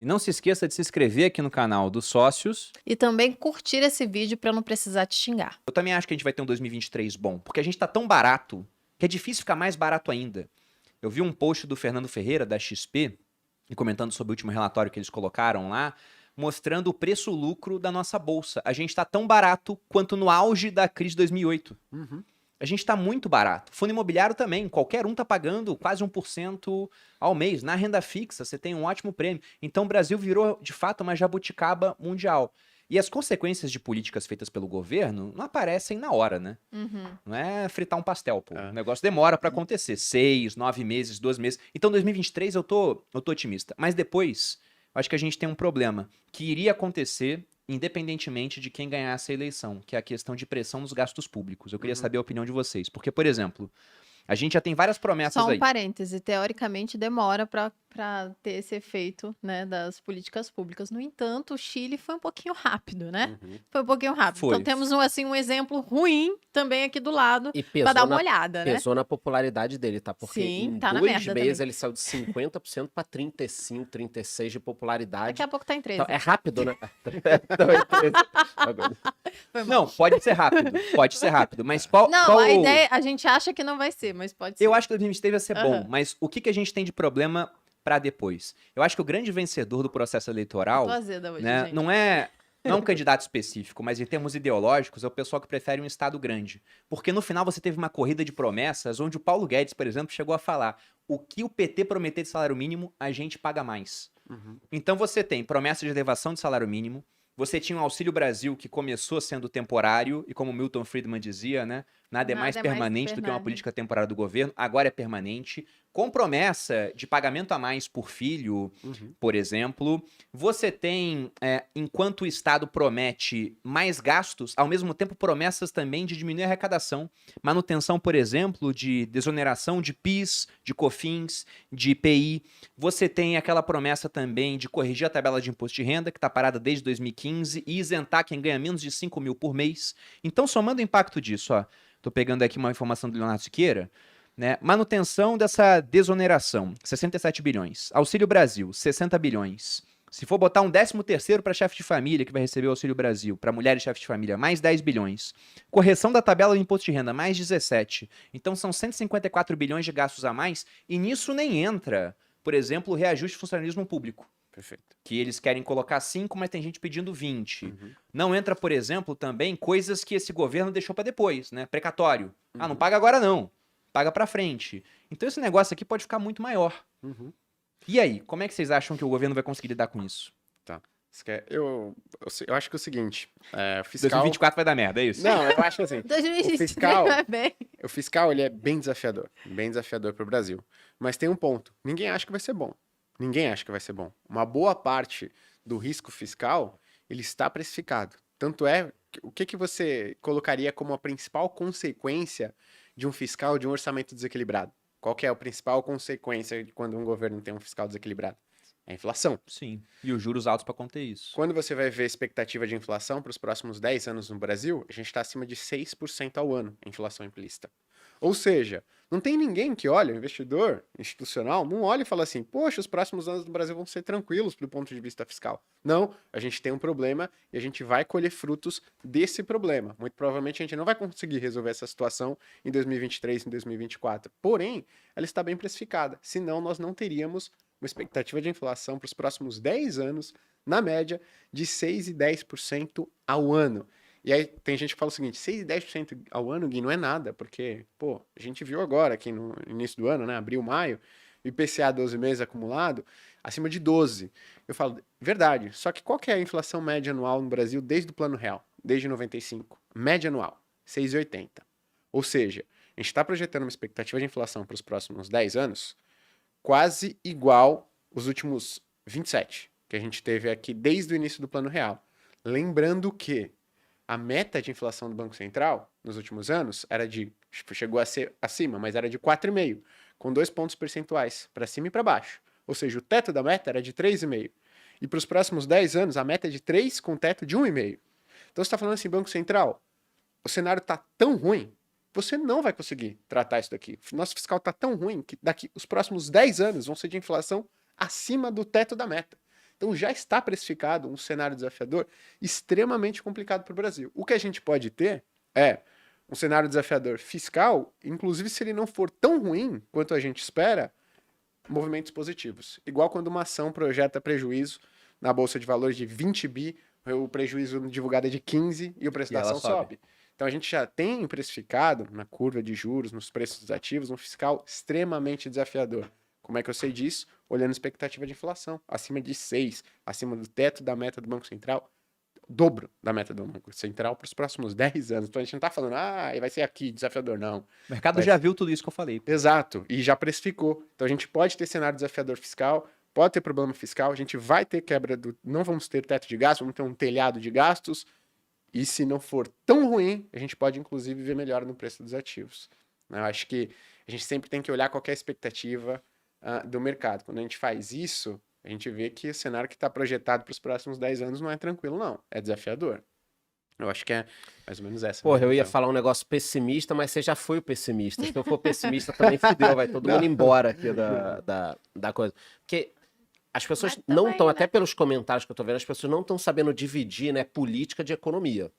E não se esqueça de se inscrever aqui no canal dos sócios. E também curtir esse vídeo para não precisar te xingar. Eu também acho que a gente vai ter um 2023 bom, porque a gente tá tão barato que é difícil ficar mais barato ainda. Eu vi um post do Fernando Ferreira, da XP, e comentando sobre o último relatório que eles colocaram lá, mostrando o preço-lucro da nossa bolsa. A gente tá tão barato quanto no auge da crise de 2008. A gente tá muito barato. Fundo imobiliário também. Qualquer um tá pagando quase 1% ao mês. Na renda fixa, você tem um ótimo prêmio. Então, o Brasil virou, de fato, uma jabuticaba mundial. E as consequências de políticas feitas pelo governo não aparecem na hora, né? Não é fritar um pastel, pô. O negócio demora pra acontecer. 6, 9 meses, 12 meses. Então, 2023 eu tô otimista. Mas depois, eu acho que a gente tem um problema que iria acontecer independentemente de quem ganhasse a eleição, que é a questão de pressão nos gastos públicos. Eu queria saber a opinião de vocês. Porque, por exemplo, a gente já tem várias promessas Só um aí. parêntese, teoricamente demora para ter esse efeito, né, das políticas públicas. No entanto, o Chile foi um pouquinho rápido, né? Foi um pouquinho rápido. Foi. Então temos um exemplo ruim também aqui do lado E para dar uma olhada, né? pesou na popularidade dele, tá? Porque Sim, em tá na 2 merda meses também. ele saiu de 50% para 35%, 36% de popularidade. Daqui a pouco tá em 13. Então, é rápido, né? Também 13. Agora. Não, pode ser rápido. Pode ser rápido. Mas qual. Não, a ideia, a gente acha que não vai ser, mas pode ser. Eu acho que 2023 vai ser bom, Aham. mas o que a gente tem de problema pra depois? Eu acho que o grande vencedor do processo eleitoral, Tô azeda hoje, né, gente. não é um candidato específico, mas em termos ideológicos, é o pessoal que prefere um estado grande. Porque no final você teve uma corrida de promessas onde o Paulo Guedes, por exemplo, chegou a falar: o que o PT prometer de salário mínimo, a gente paga mais. Então você tem promessa de elevação de salário mínimo, você tinha o Auxílio Brasil, que começou sendo temporário, e como Milton Friedman dizia, né, nada é mais permanente do que uma política temporária do governo, agora é permanente, com promessa de pagamento a mais por filho, por exemplo. Você tem, enquanto o Estado promete mais gastos, ao mesmo tempo promessas também de diminuir a arrecadação. Manutenção, por exemplo, de desoneração de PIS, de COFINS, de IPI. Você tem aquela promessa também de corrigir a tabela de imposto de renda, que está parada desde 2015, e isentar quem ganha menos de 5 mil por mês. Então, somando o impacto disso, ó, tô pegando aqui uma informação do Leonardo Siqueira, né? Manutenção dessa desoneração, 67 bilhões. Auxílio Brasil, 60 bilhões. Se for botar um 13º para chefe de família que vai receber o Auxílio Brasil, para mulheres chefe de família, mais 10 bilhões. Correção da tabela do imposto de renda, mais 17. Então são 154 bilhões de gastos a mais, e nisso nem entra, por exemplo, o reajuste de funcionalismo público. Perfeito. Que eles querem colocar 5, mas tem gente pedindo 20. Não entra, por exemplo, também coisas que esse governo deixou para depois, né? Precatório. Ah, não paga agora não. Paga para frente. Então esse negócio aqui pode ficar muito maior. E aí, como é que vocês acham que o governo vai conseguir lidar com isso? Tá. Eu acho que é o seguinte, fiscal... 2024 vai dar merda, é isso? Não, eu acho que assim, 2023 fiscal- não é bem. o fiscal ele é bem desafiador para o Brasil. Mas tem um ponto, ninguém acha que vai ser bom. Ninguém acha que vai ser bom. Uma boa parte do risco fiscal, ele está precificado. Tanto é, o que você colocaria como a principal consequência de um fiscal, de um orçamento desequilibrado? Qual que é a principal consequência de quando um governo tem um fiscal desequilibrado? É a inflação. Sim. E os juros altos para conter isso. Quando você vai ver a expectativa de inflação para os próximos 10 anos no Brasil, a gente está acima de 6% ao ano em inflação implícita. Ou seja, não tem ninguém que olha, investidor institucional, não olha e fala assim, poxa, os próximos anos do Brasil vão ser tranquilos do ponto de vista fiscal. Não, a gente tem um problema e a gente vai colher frutos desse problema. Muito provavelmente a gente não vai conseguir resolver essa situação em 2023, em 2024. Porém, ela está bem precificada, senão nós não teríamos uma expectativa de inflação para os próximos 10 anos, na média, de 6 e 10% ao ano. E aí tem gente que fala o seguinte, 6 e 10% ao ano, Gui, não é nada, porque, pô, a gente viu agora, aqui no início do ano, né, abril, maio, IPCA 12 meses acumulado, acima de 12. Eu falo, verdade, só que qual que é a inflação média anual no Brasil desde o Plano Real, desde 95? Média anual, 6,80. Ou seja, a gente está projetando uma expectativa de inflação para os próximos 10 anos quase igual os últimos 27, que a gente teve aqui desde o início do Plano Real. Lembrando que a meta de inflação do Banco Central, nos últimos anos, chegou a ser acima, mas era de 4,5, com 2 pontos percentuais, para cima e para baixo. Ou seja, o teto da meta era de 3,5. E para os próximos 10 anos, a meta é de 3, com teto de 1,5. Então você está falando assim, Banco Central, o cenário está tão ruim, você não vai conseguir tratar isso daqui. O nosso fiscal está tão ruim que daqui os próximos 10 anos vão ser de inflação acima do teto da meta. Então já está precificado um cenário desafiador extremamente complicado para o Brasil. O que a gente pode ter é um cenário desafiador fiscal, inclusive se ele não for tão ruim quanto a gente espera, movimentos positivos. Igual quando uma ação projeta prejuízo na Bolsa de Valores de 20 bi, o prejuízo divulgado é de 15 e o preço E da ela ação sobe. Então a gente já tem precificado na curva de juros, nos preços dos ativos, um fiscal extremamente desafiador. Como é que eu sei disso? Olhando a expectativa de inflação, acima de 6, acima do teto da meta do Banco Central, dobro da meta do Banco Central para os próximos 10 anos. Então a gente não está falando, vai ser aqui, desafiador, não. O mercado Mas- já viu tudo isso que eu falei. Exato, e já precificou. Então a gente pode ter cenário desafiador fiscal, pode ter problema fiscal, a gente vai ter quebra do... Não vamos ter teto de gastos, vamos ter um telhado de gastos, e se não for tão ruim, a gente pode inclusive ver melhora no preço dos ativos. Eu acho que a gente sempre tem que olhar qual que é a expectativa do mercado. Quando a gente faz isso, a gente vê que o cenário que está projetado para os próximos 10 anos não é tranquilo, não. É desafiador. Eu acho que é mais ou menos essa. Porra, eu ia falar um negócio pessimista, mas você já foi o pessimista. Se eu for pessimista, também fudeu, vai todo mundo embora aqui da coisa. Porque as pessoas Mas não também, estão, né? até pelos comentários que eu tô vendo, as pessoas não estão sabendo dividir, né, política de economia.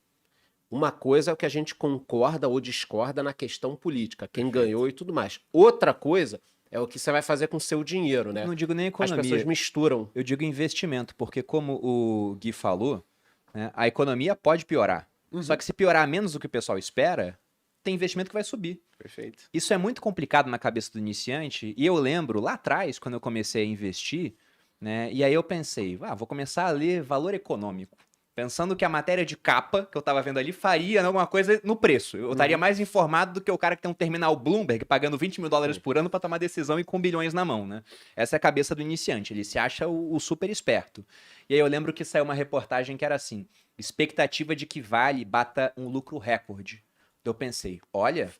Uma coisa é o que a gente concorda ou discorda na questão política, quem ganhou e tudo mais. Outra coisa é o que você vai fazer com o seu dinheiro, né? Não digo nem As economia. pessoas misturam. Eu digo investimento, porque como o Gui falou, né, a economia pode piorar. Só que se piorar menos do que o pessoal espera, tem investimento que vai subir. Perfeito. Isso é muito complicado na cabeça do iniciante, e eu lembro lá atrás, quando eu comecei a investir, né, e aí eu pensei, vou começar a ler valor econômico. Pensando que a matéria de capa que eu tava vendo ali faria alguma coisa no preço. Eu estaria mais informado do que o cara que tem um terminal Bloomberg pagando $20 mil por ano para tomar decisão e com bilhões na mão, né? Essa é a cabeça do iniciante. Ele se acha o super esperto. E aí eu lembro que saiu uma reportagem que era assim: expectativa de que Vale bata um lucro recorde. Eu pensei, olha,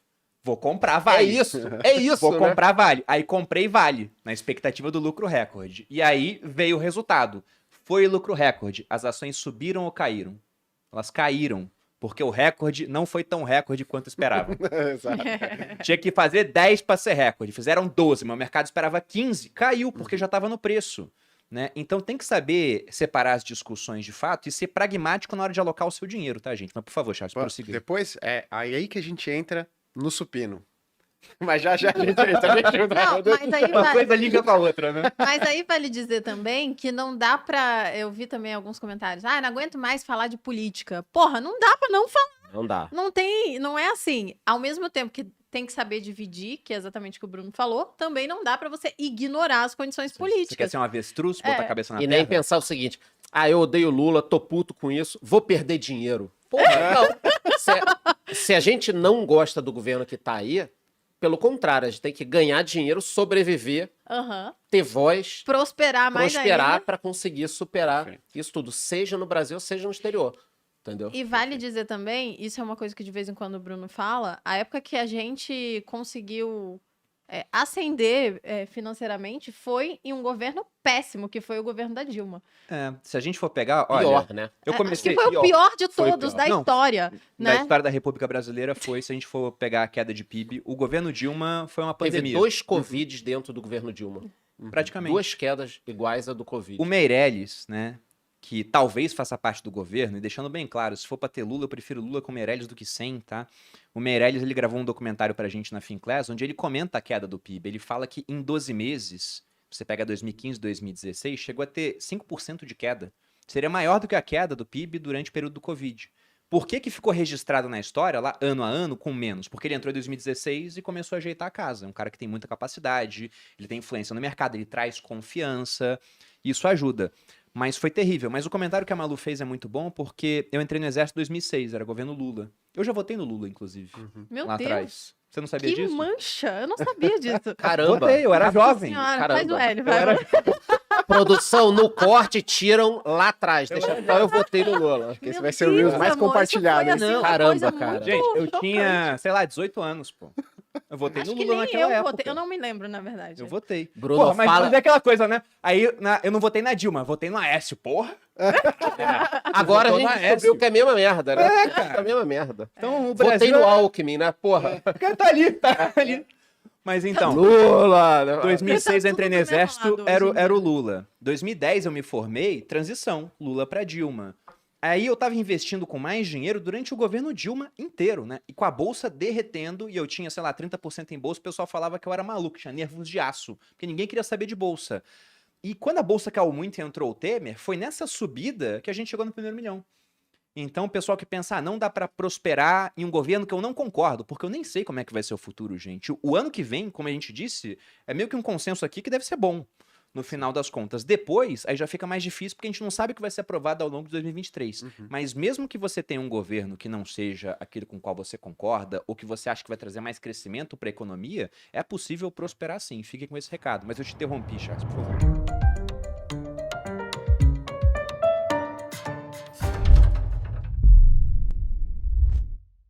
vou comprar Vale. É isso, Vou né? comprar Vale. Aí comprei Vale, na expectativa do lucro recorde. E aí veio o resultado. Foi lucro recorde. As ações subiram ou caíram? Elas caíram, porque o recorde não foi tão recorde quanto esperavam. Exato. Tinha que fazer 10 para ser recorde. Fizeram 12, mas o mercado esperava 15. Caiu, porque já estava no preço. Né? Então tem que saber separar as discussões de fato e ser pragmático na hora de alocar o seu dinheiro, tá, gente? Mas por favor, Charles, prossiga. Depois, é aí que a gente entra no supino. Mas já a gente entra. Não, mas aí, Uma coisa liga com a outra, né? mas aí vale dizer também que não dá pra. Eu vi também alguns comentários. Não aguento mais falar de política. Porra, não dá pra não falar. Não dá. Não é assim. Ao mesmo tempo que tem que saber dividir, que é exatamente o que o Bruno falou, também não dá pra você ignorar as condições Você quer políticas. ser um avestruz, botar a cabeça na E terra? nem pensar o seguinte, eu odeio Lula, tô puto com isso, vou perder dinheiro. Porra, não. Se a gente não gosta do governo que tá aí, pelo contrário, a gente tem que ganhar dinheiro, sobreviver, Aham. ter voz, Prosperar mais prosperar ainda. para conseguir superar Perfeito. isso tudo, seja no Brasil, seja no exterior. Entendeu? E vale dizer também, isso é uma coisa que de vez em quando o Bruno fala, a época que a gente conseguiu ascender financeiramente foi em um governo péssimo, que foi o governo da Dilma. Se a gente for pegar, olha, Pior, né? eu comecei... Acho que foi o pior de Foi o todos pior. da Não, história, Na né? história da República Brasileira foi, se a gente for pegar a queda de PIB, o governo Dilma foi uma Teve pandemia. 2 Covids dentro do governo Dilma. Praticamente. 2 quedas iguais à do Covid. O Meirelles, né, que talvez faça parte do governo, e deixando bem claro, se for pra ter Lula, eu prefiro Lula com Meirelles do que sem, tá? O Meirelles, ele gravou um documentário pra gente na Finclass, onde ele comenta a queda do PIB. Ele fala que em 12 meses, você pega 2015, 2016, chegou a ter 5% de queda. Seria maior do que a queda do PIB durante o período do Covid. Por que ficou registrado na história, lá, ano a ano, com menos? Porque ele entrou em 2016 e começou a ajeitar a casa. É um cara que tem muita capacidade, ele tem influência no mercado, ele traz confiança, isso ajuda. Mas foi terrível. Mas o comentário que a Malu fez é muito bom, porque eu entrei no Exército em 2006, era governo Lula. Eu já votei no Lula, inclusive, Meu lá Deus, atrás. Você não sabia que disso? mancha! Eu não sabia disso. Caramba. Votei, eu era jovem. Senhora, Caramba. faz o L, Eu vai. era... Produção, no corte, tiram lá atrás. Deixa só eu votei no Lula. Esse Meu vai ser o Reels Deus, mais amor, compartilhado. isso foi, assim, Não, uma caramba, coisa cara. muito Gente, eu chocante. tinha, sei lá, 18 anos, pô. Eu votei Acho no que Lula nem naquela eu época. votei. Eu não me lembro, na verdade. Eu votei. Bruno, Porra, mas fala- é aquela coisa, né? Aí eu não votei na Dilma, votei no Aécio, porra. Agora a Votou gente na descobriu S. que é a mesma merda, né? É, cara. É a mesma merda. Então o Votei Brasil... no Alckmin, né? Porra. Tá ali, tá ali. Mas então, Lula! né? 2006 Tá eu entrei no tudo do mesmo exército, lado hoje era, em era o dia. Lula. 2010 eu me formei, transição, Lula pra Dilma. Aí eu tava investindo com mais dinheiro durante o governo Dilma inteiro, né? E com a bolsa derretendo, e eu tinha, sei lá, 30% em bolsa, o pessoal falava que eu era maluco, tinha nervos de aço, porque ninguém queria saber de bolsa. E quando a bolsa caiu muito e entrou o Temer, foi nessa subida que a gente chegou no primeiro milhão. Então, o pessoal que pensa, não dá pra prosperar em um governo que eu não concordo, porque eu nem sei como é que vai ser o futuro, gente. O ano que vem, como a gente disse, é meio que um consenso aqui que deve ser bom, no final das contas. Depois, aí já fica mais difícil, porque a gente não sabe o que vai ser aprovado ao longo de 2023. Mas mesmo que você tenha um governo que não seja aquele com o qual você concorda, ou que você acha que vai trazer mais crescimento pra economia, é possível prosperar sim. Fique com esse recado. Mas eu te interrompi, Charles, por favor.